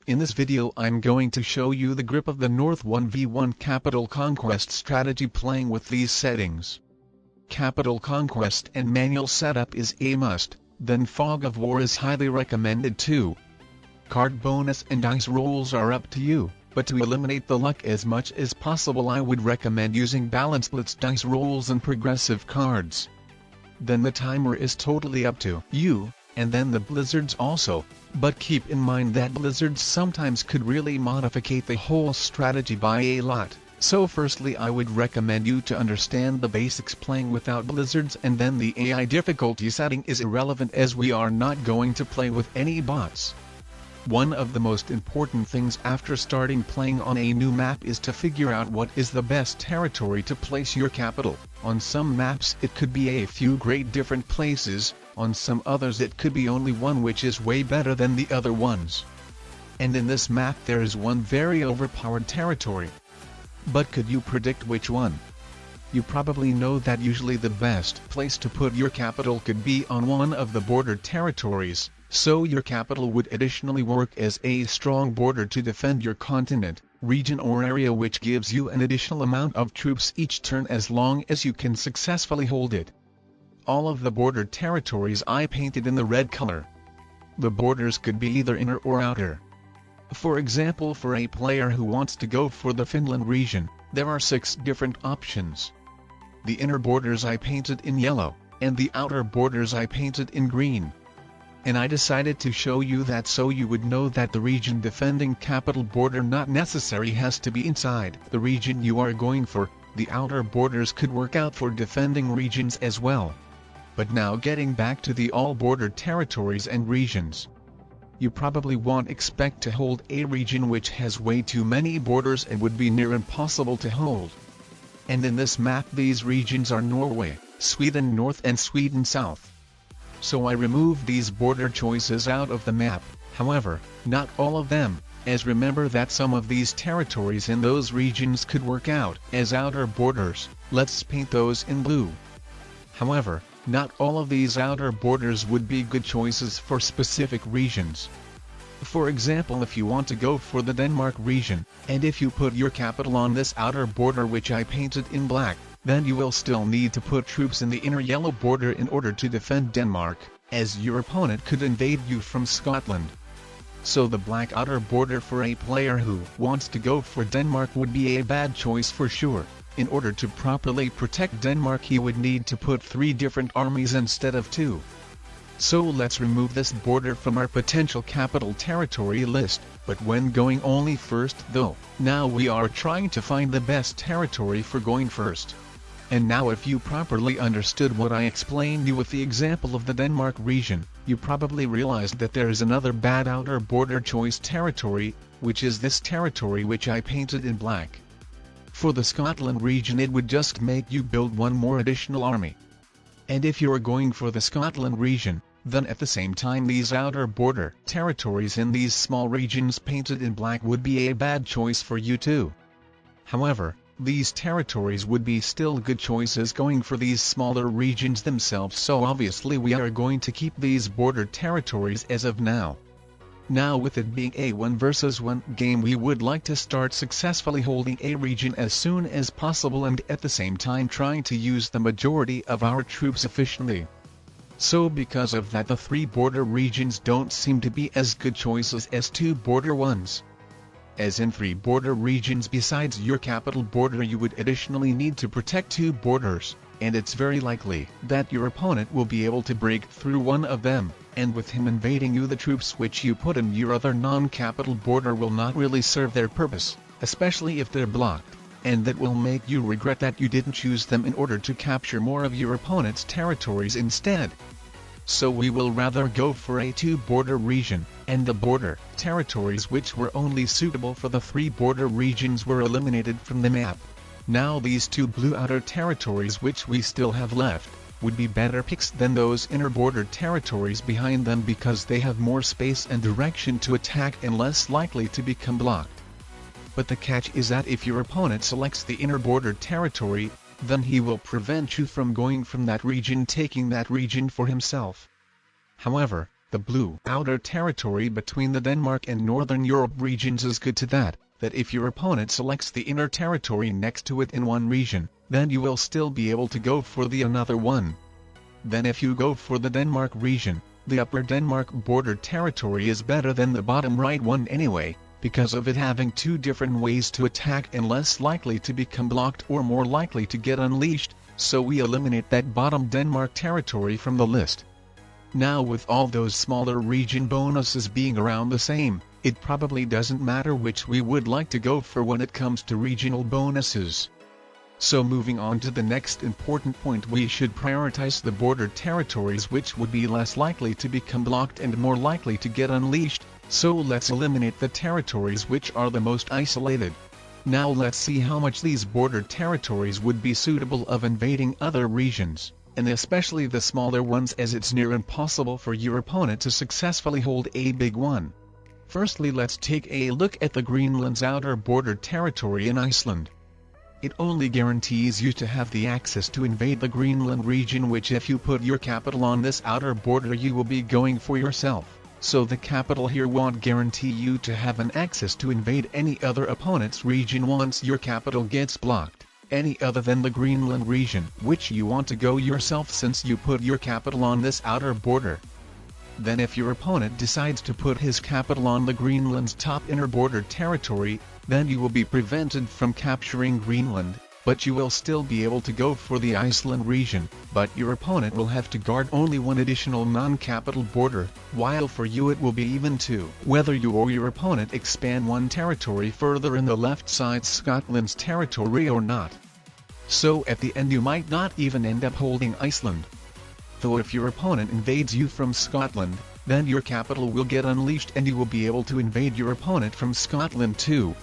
In this video I'm going to show you the grip of the North 1v1 Capital Conquest strategy playing with these settings. Capital Conquest and manual setup is a must, then Fog of War is highly recommended too. Card bonus and dice rolls are up to you, but to eliminate the luck as much as possible I would recommend using balanced blitz dice rolls and progressive cards. Then the timer is totally up to you, and then the blizzards also, but keep in mind that blizzards sometimes could really modify the whole strategy by a lot. So firstly I would recommend you to understand the basics playing without blizzards, and then the AI difficulty setting is irrelevant as we are not going to play with any bots. One of the most important things after starting playing on a new map is to figure out what is the best territory to place your capital. On some maps it could be a few great different places, on some others it could be only one which is way better than the other ones. And in this map there is one very overpowered territory. But could you predict which one? You probably know that usually the best place to put your capital could be on one of the border territories, so your capital would additionally work as a strong border to defend your continent, region or area, which gives you an additional amount of troops each turn as long as you can successfully hold it. All of the border territories I painted in the red color. The borders could be either inner or outer. For example, for a player who wants to go for the Finland region, there are 6 different options. The inner borders I painted in yellow, and the outer borders I painted in green. And I decided to show you that so you would know that the region defending capital border not necessary has to be inside the region you are going for. The outer borders could work out for defending regions as well. But now getting back to the all border territories and regions. You probably won't expect to hold a region which has way too many borders and would be near impossible to hold. And in this map these regions are Norway, Sweden North and Sweden South. So I removed these border choices out of the map, however, not all of them, as remember that some of these territories in those regions could work out as outer borders. Let's paint those in blue. However, not all of these outer borders would be good choices for specific regions. For example, if you want to go for the Denmark region, and if you put your capital on this outer border which I painted in black, then you will still need to put troops in the inner yellow border in order to defend Denmark, as your opponent could invade you from Scotland. So the black outer border for a player who wants to go for Denmark would be a bad choice for sure. In order to properly protect Denmark he would need to put 3 different armies instead of 2. So let's remove this border from our potential capital territory list, but when going only first though, now we are trying to find the best territory for going first. And now if you properly understood what I explained you with the example of the Denmark region, you probably realized that there is another bad outer border choice territory, which is this territory which I painted in black. For the Scotland region it would just make you build one more additional army. And if you are going for the Scotland region, then at the same time these outer border territories in these small regions painted in black would be a bad choice for you too. However, these territories would be still good choices going for these smaller regions themselves, so obviously we are going to keep these border territories as of now. Now with it being a 1 versus 1 game, we would like to start successfully holding a region as soon as possible and at the same time trying to use the majority of our troops efficiently. So because of that the 3 border regions don't seem to be as good choices as 2 border ones. As in 3 border regions besides your capital border you would additionally need to protect 2 borders, and it's very likely that your opponent will be able to break through one of them, and with him invading you the troops which you put in your other non-capital border will not really serve their purpose, especially if they're blocked, and that will make you regret that you didn't choose them in order to capture more of your opponent's territories instead. So we will rather go for a 2 border region, and the border territories which were only suitable for the 3 border regions were eliminated from the map. Now these 2 blue outer territories which we still have left, would be better picks than those inner border territories behind them because they have more space and direction to attack and less likely to become blocked. But the catch is that if your opponent selects the inner border territory, then he will prevent you from going from that region, taking that region for himself. However, The blue outer territory between the Denmark and Northern Europe regions is good to that if your opponent selects the inner territory next to it in one region, then you will still be able to go for the another one. Then if you go for the Denmark region, the upper Denmark border territory is better than the bottom right one anyway, because of it having two different ways to attack and less likely to become blocked or more likely to get unleashed, so we eliminate that bottom Denmark territory from the list. Now with all those smaller region bonuses being around the same, it probably doesn't matter which we would like to go for when it comes to regional bonuses. So moving on to the next important point, we should prioritize the border territories which would be less likely to become blocked and more likely to get unleashed, so let's eliminate the territories which are the most isolated. Now let's see how much these border territories would be suitable of invading other regions, and especially the smaller ones, as it's near impossible for your opponent to successfully hold a big one. Firstly, let's take a look at the Greenland's outer border territory in Iceland. It only guarantees you to have the access to invade the Greenland region, which if you put your capital on this outer border you will be going for yourself, so the capital here won't guarantee you to have an access to invade any other opponent's region once your capital gets blocked, any other than the Greenland region, which you want to go yourself since you put your capital on this outer border. Then if your opponent decides to put his capital on the Greenland's top inner border territory, then you will be prevented from capturing Greenland, but you will still be able to go for the Iceland region, but your opponent will have to guard only one additional non-capital border, while for you it will be even two, whether you or your opponent expand one territory further in the left side Scotland's territory or not. So at the end you might not even end up holding Iceland. Though if your opponent invades you from Scotland, then your capital will get unleashed and you will be able to invade your opponent from Scotland too.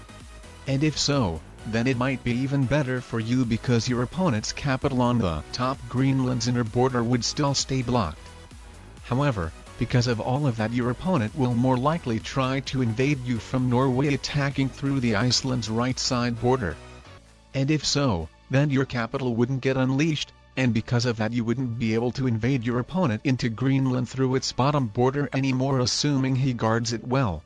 And if so, then it might be even better for you because your opponent's capital on the top Greenland's inner border would still stay blocked. However, because of all of that, your opponent will more likely try to invade you from Norway, attacking through the Iceland's right side border. And if so, then your capital wouldn't get unleashed, and because of that you wouldn't be able to invade your opponent into Greenland through its bottom border anymore, assuming he guards it well.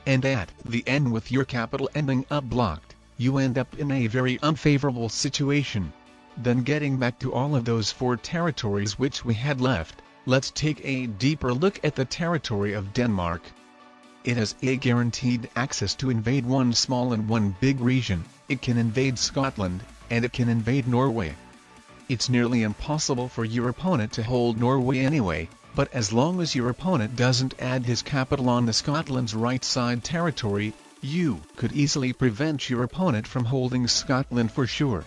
And at the end, with your capital ending up blocked, you end up in a very unfavorable situation. Then getting back to all of those four territories which we had left, let's take a deeper look at the territory of Denmark. It has a guaranteed access to invade one small and one big region. It can invade Scotland, and it can invade Norway. It's nearly impossible for your opponent to hold Norway anyway, but as long as your opponent doesn't add his capital on the Scotland's right side territory, you could easily prevent your opponent from holding Scotland for sure.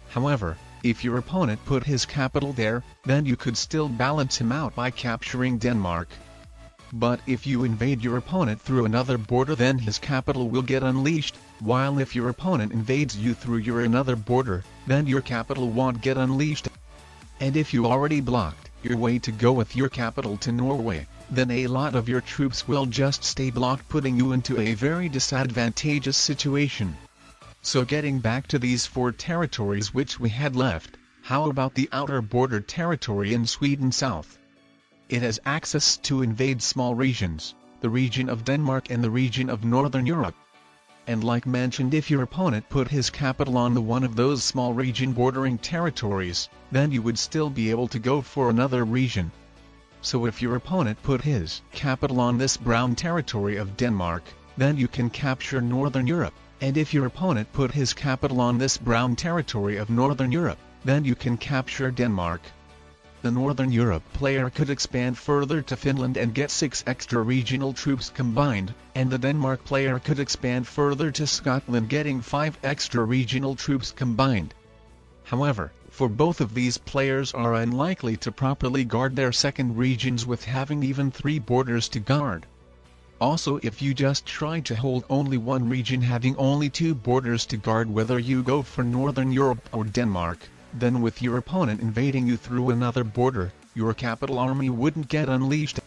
However, if your opponent put his capital there, then you could still balance him out by capturing Denmark. But if you invade your opponent through another border, then his capital will get unleashed, while if your opponent invades you through your another border, then your capital won't get unleashed. And if you already blocked your way to go with your capital to Norway, then a lot of your troops will just stay blocked, putting you into a very disadvantageous situation. So getting back to these four territories which we had left, how about the outer border territory in Sweden South? It has access to invade small regions, the region of Denmark and the region of Northern Europe. And like mentioned, if your opponent put his capital on the one of those small region bordering territories, then you would still be able to go for another region. So if your opponent put his capital on this brown territory of Denmark, then you can capture Northern Europe, and if your opponent put his capital on this brown territory of Northern Europe, then you can capture Denmark. The Northern Europe player could expand further to Finland and get 6 extra regional troops combined, and the Denmark player could expand further to Scotland, getting 5 extra regional troops combined. However, for both of these players are unlikely to properly guard their second regions with having even 3 borders to guard. Also, if you just try to hold only one region having only 2 borders to guard, whether you go for Northern Europe or Denmark, then with your opponent invading you through another border, your capital army wouldn't get unleashed.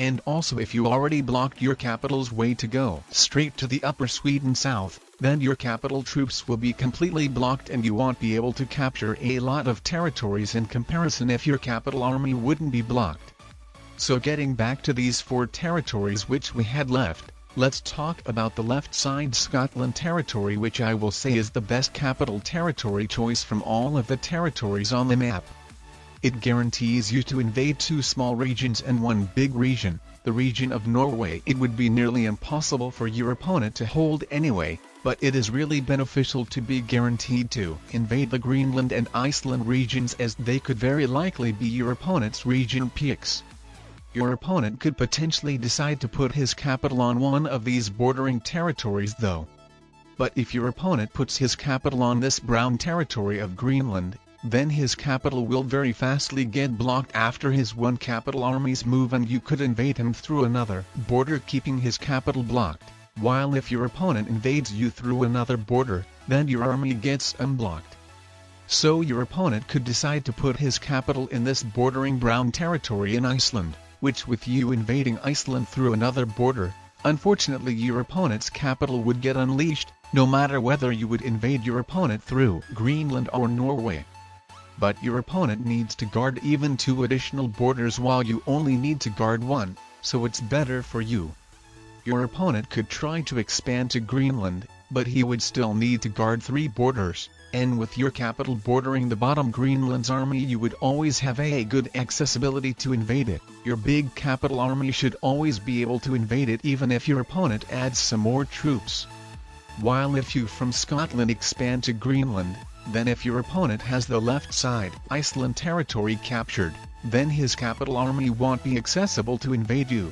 And also, if you already blocked your capital's way to go straight to the upper Sweden South, then your capital troops will be completely blocked and you won't be able to capture a lot of territories in comparison if your capital army wouldn't be blocked. So getting back to these 4 territories which we had left, let's talk about the left side Scotland territory, which I will say is the best capital territory choice from all of the territories on the map. It guarantees you to invade 2 small regions and 1 big region, the region of Norway. It would be nearly impossible for your opponent to hold anyway, but it is really beneficial to be guaranteed to invade the Greenland and Iceland regions, as they could very likely be your opponent's region peaks. Your opponent could potentially decide to put his capital on one of these bordering territories though. But if your opponent puts his capital on this brown territory of Greenland, then his capital will very fastly get blocked after his 1 capital army's move, and you could invade him through another border keeping his capital blocked, while if your opponent invades you through another border, then your army gets unblocked. So your opponent could decide to put his capital in this bordering brown territory in Iceland, which with you invading Iceland through another border, unfortunately your opponent's capital would get unleashed, no matter whether you would invade your opponent through Greenland or Norway. But your opponent needs to guard even 2 additional borders while you only need to guard 1, so it's better for you. Your opponent could try to expand to Greenland, but he would still need to guard 3 borders, and with your capital bordering the bottom Greenland's army, you would always have a good accessibility to invade it. Your big capital army should always be able to invade it even if your opponent adds some more troops. While if you from Scotland expand to Greenland, then if your opponent has the left side Iceland territory captured, then his capital army won't be accessible to invade you.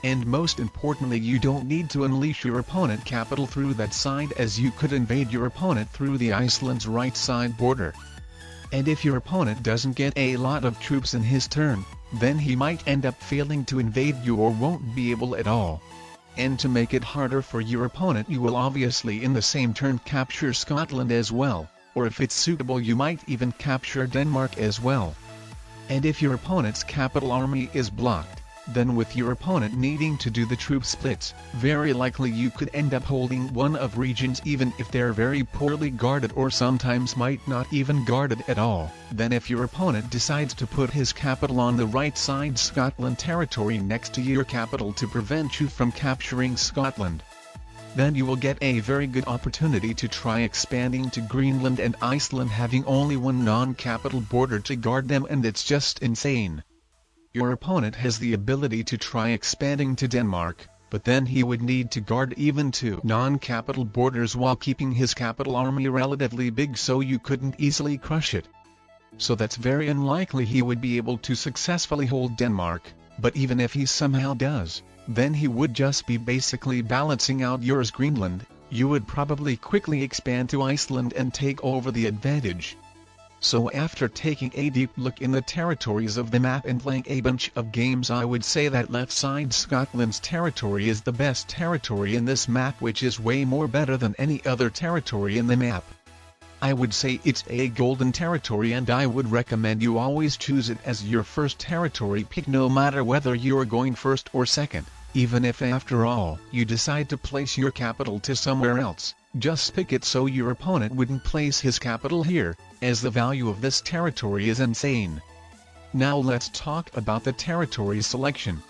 And most importantly, you don't need to unleash your opponent capital through that side, as you could invade your opponent through the Iceland's right side border. And if your opponent doesn't get a lot of troops in his turn, then he might end up failing to invade you or won't be able at all. And to make it harder for your opponent, you will obviously in the same turn capture Scotland as well, or if it's suitable you might even capture Denmark as well. And if your opponent's capital army is blocked, then with your opponent needing to do the troop splits, very likely you could end up holding 1 of regions even if they're very poorly guarded, or sometimes might not even guarded at all. Then if your opponent decides to put his capital on the right side Scotland territory next to your capital to prevent you from capturing Scotland, then you will get a very good opportunity to try expanding to Greenland and Iceland, having only 1 non-capital border to guard them, and it's just insane. Your opponent has the ability to try expanding to Denmark, but then he would need to guard even 2 non-capital borders while keeping his capital army relatively big, so you couldn't easily crush it. So that's very unlikely he would be able to successfully hold Denmark, but even if he somehow does, then he would just be basically balancing out yours Greenland. You would probably quickly expand to Iceland and take over the advantage. So after taking a deep look in the territories of the map and playing a bunch of games, I would say that left side Scotland's territory is the best territory in this map, which is way more better than any other territory in the map. I would say it's a golden territory, and I would recommend you always choose it as your first territory pick, no matter whether you're going first or second. Even if after all you decide to place your capital to somewhere else, just pick it so your opponent wouldn't place his capital here, as the value of this territory is insane. Now let's talk about the territory selection.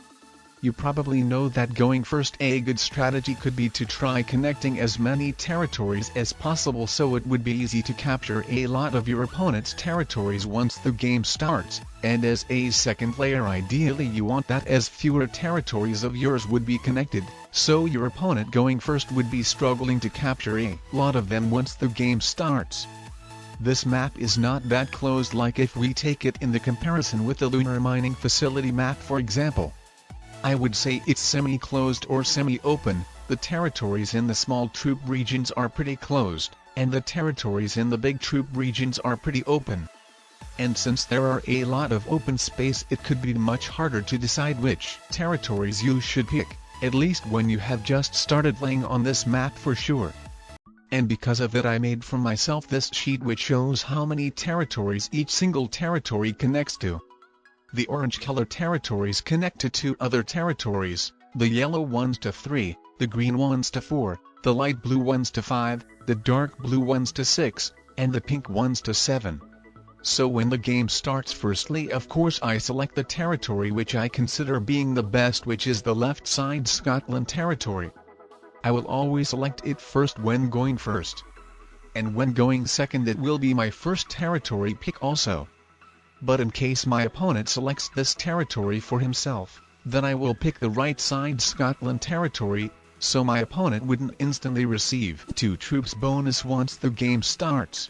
You probably know that going first, a good strategy could be to try connecting as many territories as possible, so it would be easy to capture a lot of your opponent's territories once the game starts, and as a second player ideally you want that as fewer territories of yours would be connected, so your opponent going first would be struggling to capture a lot of them once the game starts. This map is not that closed, like if we take it in the comparison with the lunar mining facility map for example. I would say it's semi-closed or semi-open. The territories in the small troop regions are pretty closed, and the territories in the big troop regions are pretty open. And since there are a lot of open space, it could be much harder to decide which territories you should pick, at least when you have just started playing on this map for sure. And because of it, I made for myself this sheet which shows how many territories each single territory connects to. The orange color territories connect to 2 other territories, the yellow ones to 3, the green ones to 4, the light blue ones to 5, the dark blue ones to 6, and the pink ones to 7. So when the game starts, firstly of course I select the territory which I consider being the best, which is the left side Scotland territory. I will always select it first when going first. And when going second it will be my first territory pick also. But in case my opponent selects this territory for himself, then I will pick the right side Scotland territory, so my opponent wouldn't instantly receive 2 troops bonus once the game starts.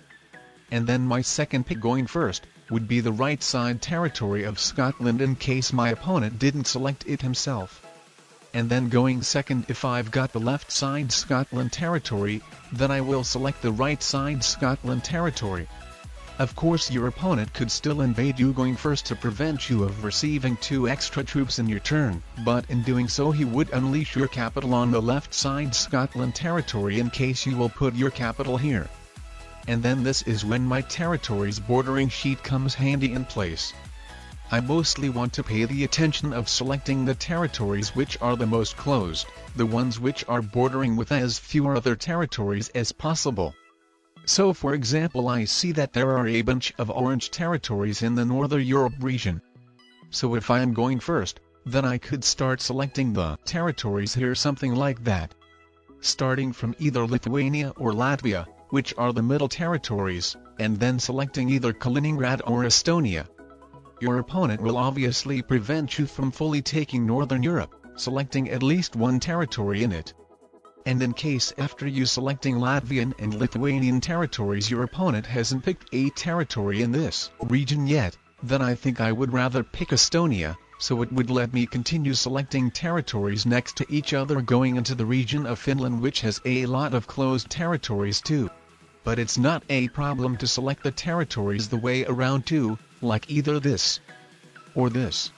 And then my second pick going first, would be the right side territory of Scotland in case my opponent didn't select it himself. And then going second, if I've got the left side Scotland territory, then I will select the right side Scotland territory. Of course your opponent could still invade you going first to prevent you of receiving 2 extra troops in your turn, but in doing so he would unleash your capital on the left side Scotland territory in case you will put your capital here. And then this is when my territories bordering sheet comes handy in place. I mostly want to pay the attention of selecting the territories which are the most closed, the ones which are bordering with as few other territories as possible. So for example I see that there are a bunch of orange territories in the Northern Europe region. So if I am going first, then I could start selecting the territories here, something like that. Starting from either Lithuania or Latvia, which are the middle territories, and then selecting either Kaliningrad or Estonia. Your opponent will obviously prevent you from fully taking Northern Europe, selecting at least 1 territory in it. And in case after you selecting Latvian and Lithuanian territories your opponent hasn't picked a territory in this region yet, then I think I would rather pick Estonia, so it would let me continue selecting territories next to each other going into the region of Finland, which has a lot of closed territories too. But it's not a problem to select the territories the way around too, like either this or this.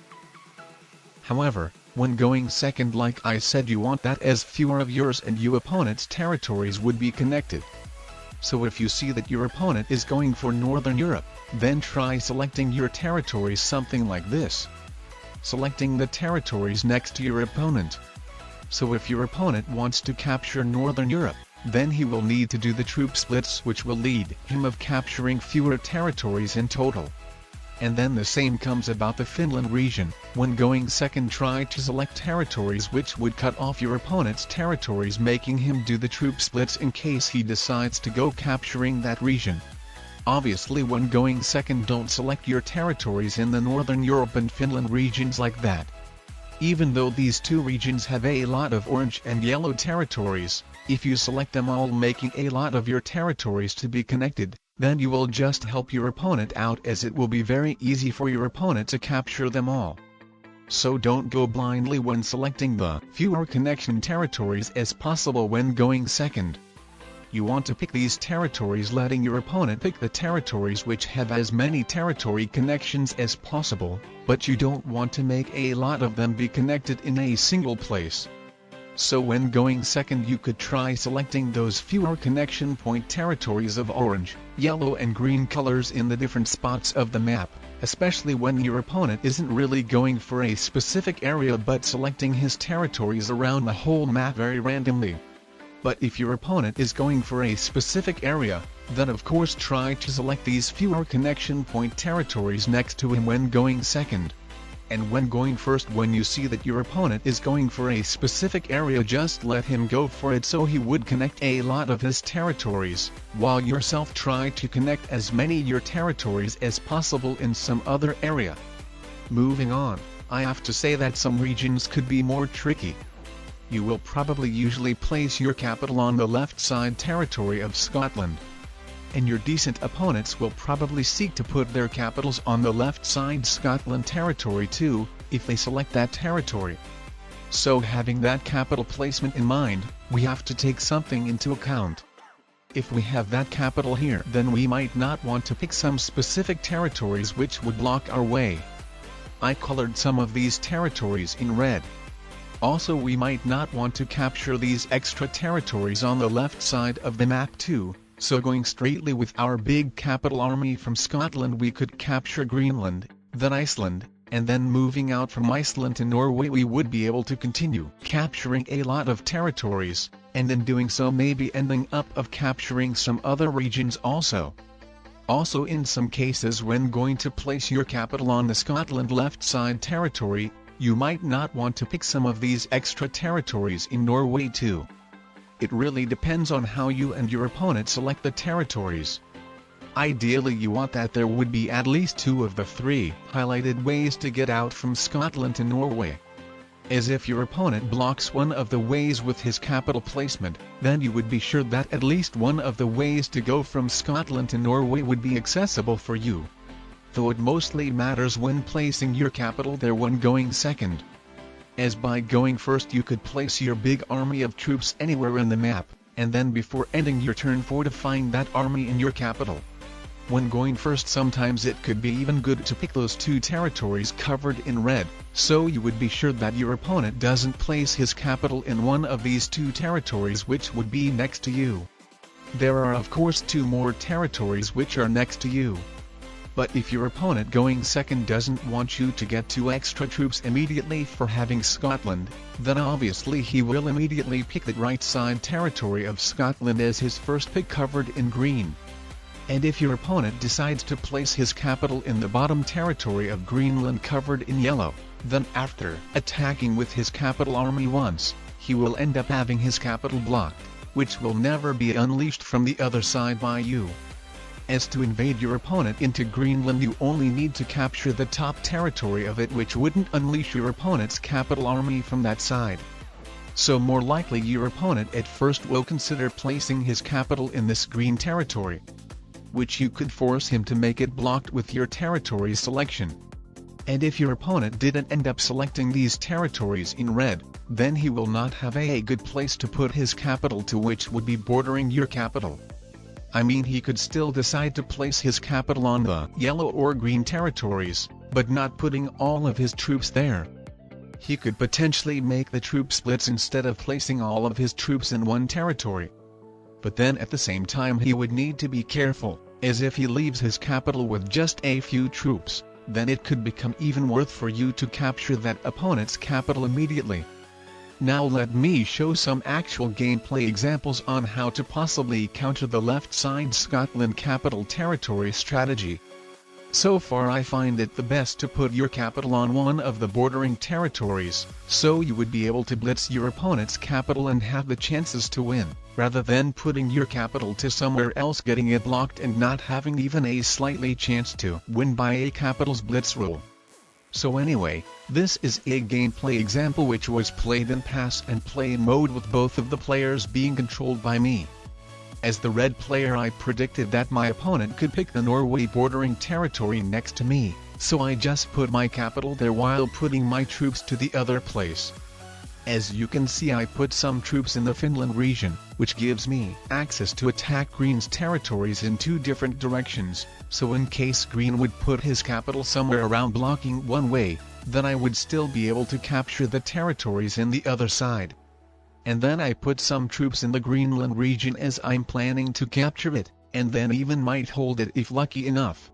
However, when going second, like I said, you want that as fewer of yours and your opponent's territories would be connected. So if you see that your opponent is going for Northern Europe, then try selecting your territories something like this. Selecting the territories next to your opponent. So if your opponent wants to capture Northern Europe, then he will need to do the troop splits, which will lead him of capturing fewer territories in total. And then the same comes about the Finland region. When going second, try to select territories which would cut off your opponent's territories, making him do the troop splits in case he decides to go capturing that region. Obviously when going second, don't select your territories in the Northern Europe and Finland regions like that. Even though these 2 regions have a lot of orange and yellow territories, if you select them all making a lot of your territories to be connected, then you will just help your opponent out, as it will be very easy for your opponent to capture them all. So don't go blindly when selecting the fewer connection territories as possible when going second. You want to pick these territories, letting your opponent pick the territories which have as many territory connections as possible, but you don't want to make a lot of them be connected in a single place. So when going second, you could try selecting those fewer connection point territories of orange, yellow and green colors in the different spots of the map, especially when your opponent isn't really going for a specific area but selecting his territories around the whole map very randomly. But if your opponent is going for a specific area, then of course try to select these fewer connection point territories next to him when going second. And when going first, when you see that your opponent is going for a specific area, just let him go for it, so he would connect a lot of his territories, while yourself try to connect as many your territories as possible in some other area. Moving on, I have to say that some regions could be more tricky. You will probably usually place your capital on the left side territory of Scotland. And your decent opponents will probably seek to put their capitals on the left side Scotland territory too, if they select that territory. So having that capital placement in mind, we have to take something into account. If we have that capital here, then we might not want to pick some specific territories which would block our way. I colored some of these territories in red. Also, we might not want to capture these extra territories on the left side of the map too, so going straightly with our big capital army from Scotland, we could capture Greenland, then Iceland, and then moving out from Iceland to Norway we would be able to continue capturing a lot of territories, and in doing so maybe ending up of capturing some other regions also. Also, in some cases when going to place your capital on the Scotland left side territory, you might not want to pick some of these extra territories in Norway too. It really depends on how you and your opponent select the territories. Ideally you want that there would be at least 2 of the 3 highlighted ways to get out from Scotland to Norway. As if your opponent blocks one of the ways with his capital placement, then you would be sure that at least one of the ways to go from Scotland to Norway would be accessible for you. Though it mostly matters when placing your capital there when going second. As by going first you could place your big army of troops anywhere in the map, and then before ending your turn fortifying that army in your capital. When going first sometimes it could be even good to pick those 2 territories covered in red, so you would be sure that your opponent doesn't place his capital in one of these 2 territories which would be next to you. There are of course 2 more territories which are next to you. But if your opponent going second doesn't want you to get 2 extra troops immediately for having Scotland, then obviously he will immediately pick the right side territory of Scotland as his first pick covered in green. And if your opponent decides to place his capital in the bottom territory of Greenland covered in yellow, then after attacking with his capital army once, he will end up having his capital blocked, which will never be unleashed from the other side by you. As to invade your opponent into Greenland you only need to capture the top territory of it which wouldn't unleash your opponent's capital army from that side. So more likely your opponent at first will consider placing his capital in this green territory, which you could force him to make it blocked with your territory selection. And if your opponent didn't end up selecting these territories in red, then he will not have a good place to put his capital to which would be bordering your capital. I mean he could still decide to place his capital on the yellow or green territories, but not putting all of his troops there. He could potentially make the troop splits instead of placing all of his troops in one territory. But then at the same time he would need to be careful, as if he leaves his capital with just a few troops, then it could become even worth for you to capture that opponent's capital immediately. Now let me show some actual gameplay examples on how to possibly counter the left side Scotland capital territory strategy. So far I find it the best to put your capital on one of the bordering territories, so you would be able to blitz your opponent's capital and have the chances to win, rather than putting your capital to somewhere else getting it blocked and not having even a slightly chance to win by a capital's blitz rule. So anyway, this is a gameplay example which was played in pass and play mode with both of the players being controlled by me. As the red player I predicted that my opponent could pick the Norway bordering territory next to me, so I just put my capital there while putting my troops to the other place. As you can see I put some troops in the Finland region, which gives me access to attack Green's territories in 2 different directions, so in case Green would put his capital somewhere around blocking one way, then I would still be able to capture the territories in the other side. And then I put some troops in the Greenland region as I'm planning to capture it, and then even might hold it if lucky enough.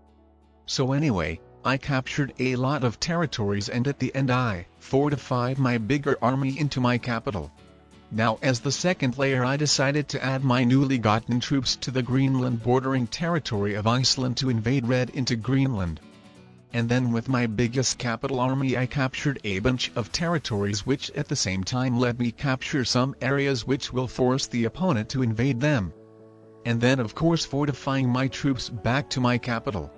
So anyway, I captured a lot of territories and at the end I fortified my bigger army into my capital. Now as the second player I decided to add my newly gotten troops to the Greenland bordering territory of Iceland to invade red into Greenland. And then with my biggest capital army I captured a bunch of territories which at the same time let me capture some areas which will force the opponent to invade them. And then of course fortifying my troops back to my capital.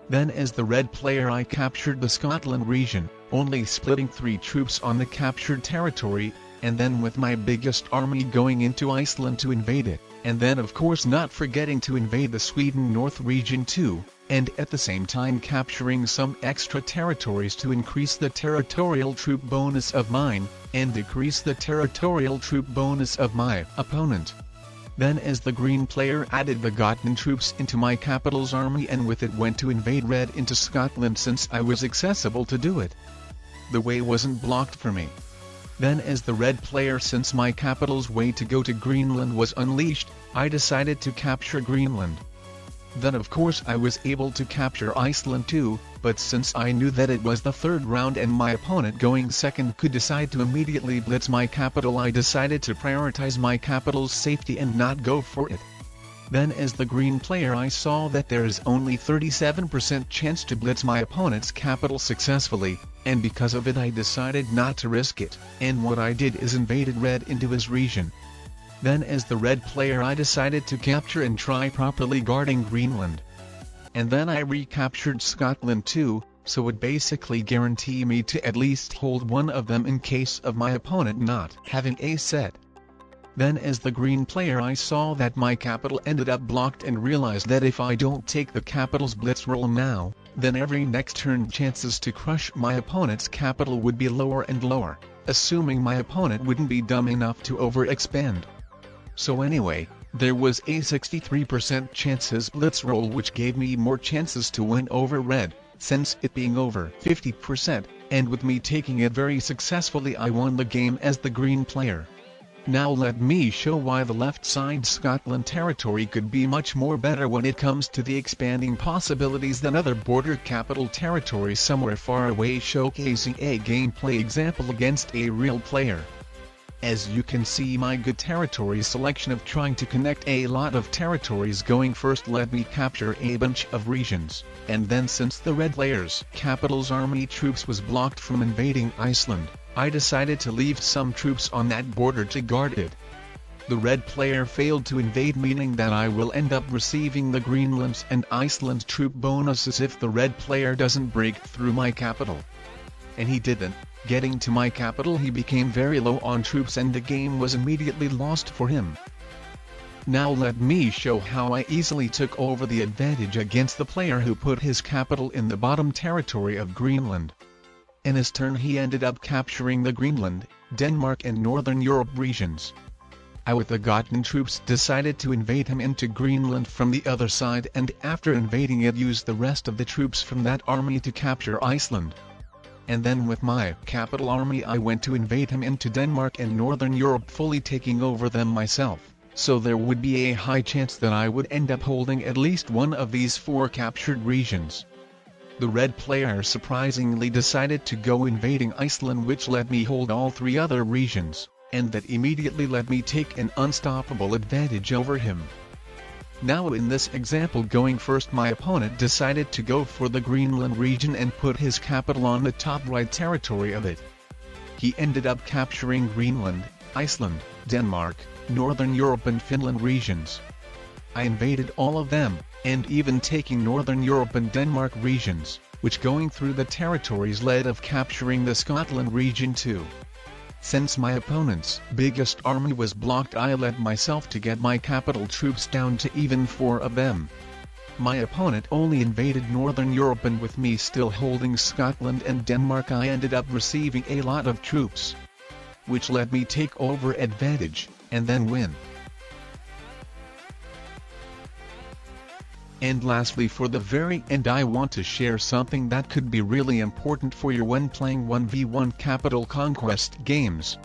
Then as the red player I captured the Scotland region, only splitting 3 troops on the captured territory, and then with my biggest army going into Iceland to invade it, and then of course not forgetting to invade the Sweden North region too, and at the same time capturing some extra territories to increase the territorial troop bonus of mine, and decrease the territorial troop bonus of my opponent. Then as the green player added the gotten troops into my capital's army and with it went to invade red into Scotland since I was accessible to do it. The way wasn't blocked for me. Then as the red player since my capital's way to go to Greenland was unleashed, I decided to capture Greenland. Then of course I was able to capture Iceland too, but since I knew that it was the 3rd round and my opponent going second could decide to immediately blitz my capital I decided to prioritize my capital's safety and not go for it. Then as the green player I saw that there is only 37% chance to blitz my opponent's capital successfully, and because of it I decided not to risk it, and what I did is invaded red into his region. Then as the red player I decided to capture and try properly guarding Greenland. And then I recaptured Scotland too, so it basically guaranteed me to at least hold one of them in case of my opponent not having a set. Then as the green player I saw that my capital ended up blocked and realized that if I don't take the capital's blitz roll now, then every next turn chances to crush my opponent's capital would be lower and lower, assuming my opponent wouldn't be dumb enough to overexpand. So anyway, there was a 63% chances blitz roll which gave me more chances to win over red, since it being over 50%, and with me taking it very successfully I won the game as the green player. Now let me show why the left side Scotland territory could be much more better when it comes to the expanding possibilities than other border capital territories somewhere far away, showcasing a gameplay example against a real player. As you can see my good territory selection of trying to connect a lot of territories going first let me capture a bunch of regions, and then since the red player's capital's army troops was blocked from invading Iceland, I decided to leave some troops on that border to guard it. The red player failed to invade, meaning that I will end up receiving the Greenland's and Iceland's troop bonuses if the red player doesn't break through my capital. And he didn't. Getting to my capital he became very low on troops and the game was immediately lost for him. Now let me show how I easily took over the advantage against the player who put his capital in the bottom territory of Greenland. In his turn he ended up capturing the Greenland, Denmark and Northern Europe regions. I with the Goten troops decided to invade him into Greenland from the other side, and after invading it used the rest of the troops from that army to capture Iceland. And then with my capital army I went to invade him into Denmark and Northern Europe, fully taking over them myself, so there would be a high chance that I would end up holding at least one of these 4 captured regions. The red player surprisingly decided to go invading Iceland, which let me hold all 3 other regions, and that immediately let me take an unstoppable advantage over him. Now in this example going first my opponent decided to go for the Greenland region and put his capital on the top right territory of it. He ended up capturing Greenland, Iceland, Denmark, Northern Europe and Finland regions. I invaded all of them, and even taking Northern Europe and Denmark regions, which going through the territories led of capturing the Scotland region too. Since my opponent's biggest army was blocked I let myself to get my capital troops down to even 4 of them. My opponent only invaded Northern Europe, and with me still holding Scotland and Denmark I ended up receiving a lot of troops, which let me take over advantage, and then win. And lastly, for the very end I want to share something that could be really important for you when playing 1v1 Capital Conquest games.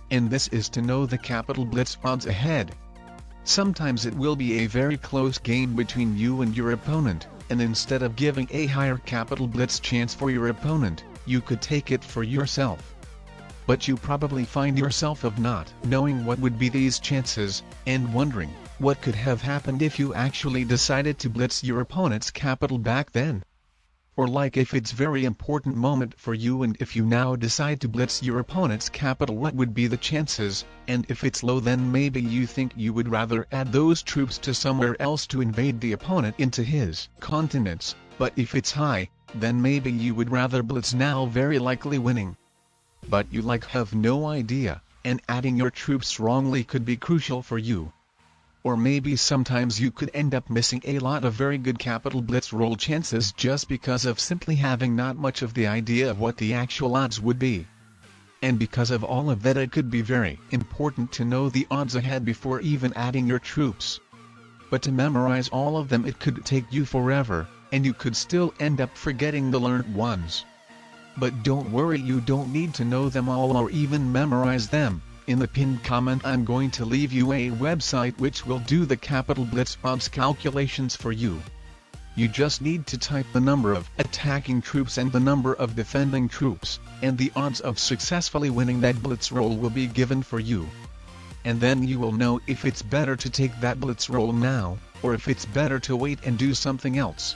And this is to know the capital blitz odds ahead. Sometimes it will be a very close game between you and your opponent, and instead of giving a higher capital blitz chance for your opponent, you could take it for yourself. But you probably find yourself of not knowing what would be these chances, and wondering, what could have happened if you actually decided to blitz your opponent's capital back then? Or like if it's very important moment for you and if you now decide to blitz your opponent's capital, what would be the chances? And if it's low, then maybe you think you would rather add those troops to somewhere else to invade the opponent into his continents, but if it's high, then maybe you would rather blitz, now very likely winning. But you have no idea, and adding your troops wrongly could be crucial for you. Or maybe sometimes you could end up missing a lot of very good capital blitz roll chances just because of simply having not much of the idea of what the actual odds would be. And because of all of that, it could be very important to know the odds ahead before even adding your troops. But to memorize all of them it could take you forever, and you could still end up forgetting the learned ones. But don't worry, you don't need to know them all or even memorize them. In the pinned comment I'm going to leave you a website which will do the capital blitz odds calculations for you. You just need to type the number of attacking troops and the number of defending troops, and the odds of successfully winning that blitz roll will be given for you. and then you will know if it's better to take that blitz roll now, or if it's better to wait and do something else.